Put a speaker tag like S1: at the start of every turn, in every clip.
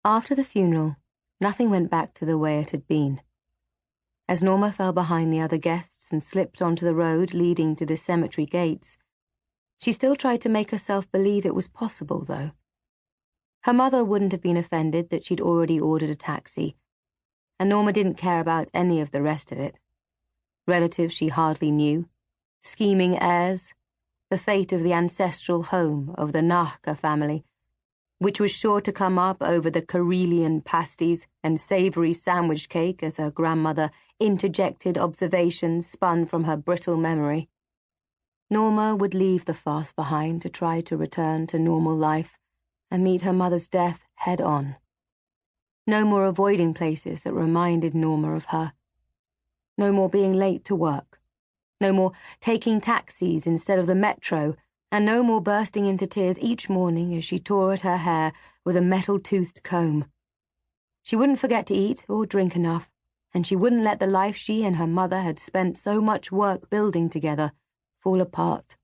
S1: After the funeral, nothing went back to the way it had been. As Norma fell behind the other guests and slipped onto the road leading to the cemetery gates, she still tried to make herself believe it was possible, though. Her mother wouldn't have been offended that she'd already ordered a taxi, and Norma didn't care about any of the rest of it. Relatives she hardly knew, scheming heirs, the fate of the ancestral home of the Naakka family, which was sure to come up over the Karelian pasties and savoury sandwich cake as her grandmother interjected observations spun from her brittle memory. Norma would leave the farce behind to try to return to normal life and meet her mother's death head-on. No more avoiding places that reminded Norma of her. No more being late to work. No more taking taxis instead of the metro, and no more bursting into tears each morning as she tore at her hair with a metal-toothed comb. She wouldn't forget to eat or drink enough, and she wouldn't let the life she and her mother had spent so much work building together fall apart.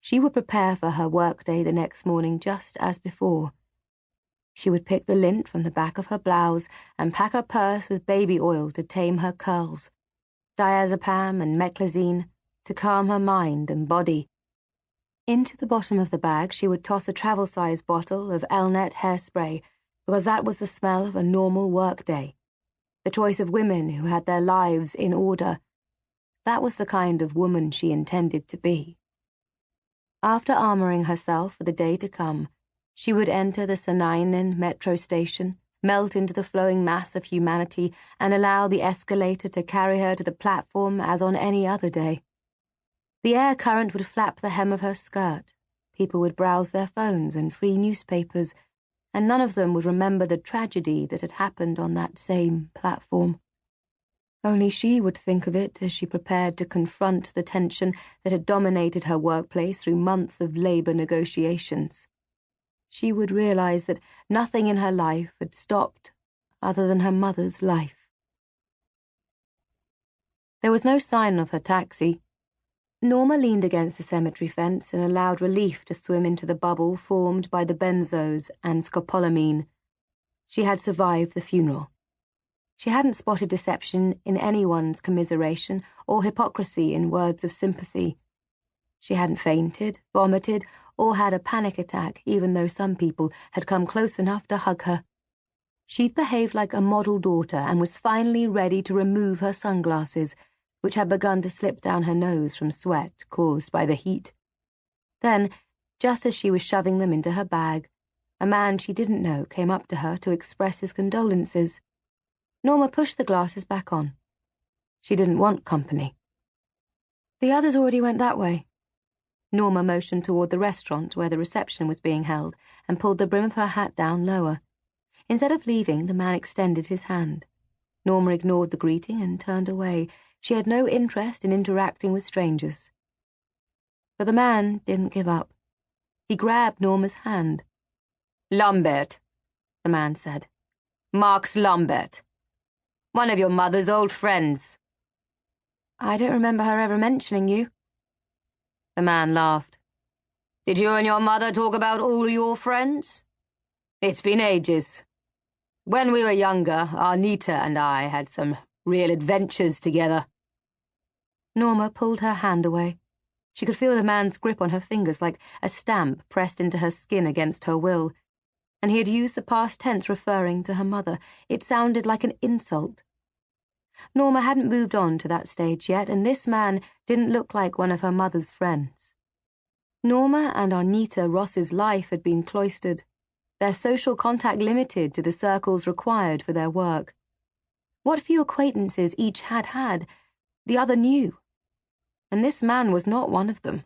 S1: She would prepare for her workday the next morning just as before. She would pick the lint from the back of her blouse and pack her purse with baby oil to tame her curls, diazepam and meclizine to calm her mind and body. Into the bottom of the bag she would toss a travel-size bottle of Elnet hairspray because that was the smell of a normal workday, the choice of women who had their lives in order. That was the kind of woman she intended to be. After armouring herself for the day to come, she would enter the Sanainen metro station, melt into the flowing mass of humanity, and allow the escalator to carry her to the platform as on any other day. The air current would flap the hem of her skirt, people would browse their phones and free newspapers, and none of them would remember the tragedy that had happened on that same platform. Only she would think of it as she prepared to confront the tension that had dominated her workplace through months of labour negotiations. She would realise that nothing in her life had stopped other than her mother's life. There was no sign of her taxi. Norma leaned against the cemetery fence and allowed relief to swim into the bubble formed by the benzos and scopolamine. She had survived the funeral. She hadn't spotted deception in anyone's commiseration or hypocrisy in words of sympathy. She hadn't fainted, vomited, or had a panic attack, even though some people had come close enough to hug her. She'd behaved like a model daughter and was finally ready to remove her sunglasses, which had begun to slip down her nose from sweat caused by the heat. Then, just as she was shoving them into her bag, a man she didn't know came up to her to express his condolences. Norma pushed the glasses back on. She didn't want company. The others already went that way. Norma motioned toward the restaurant where the reception was being held and pulled the brim of her hat down lower. Instead of leaving, the man extended his hand. Norma ignored the greeting and turned away. She had no interest in interacting with strangers. But the man didn't give up. He grabbed Norma's hand. "Lambert," the man said. "Max Lambert. One of your mother's old friends." "I don't remember her ever mentioning you." The man laughed. "Did you and your mother talk about all your friends? It's been ages. When we were younger, Anita and I had some real adventures together." Norma pulled her hand away. She could feel the man's grip on her fingers like a stamp pressed into her skin against her will, and he had used the past tense referring to her mother. It sounded like an insult. Norma hadn't moved on to that stage yet, and this man didn't look like one of her mother's friends. Norma and Anita Ross's life had been cloistered, their social contact limited to the circles required for their work. What few acquaintances each had, the other knew, and this man was not one of them.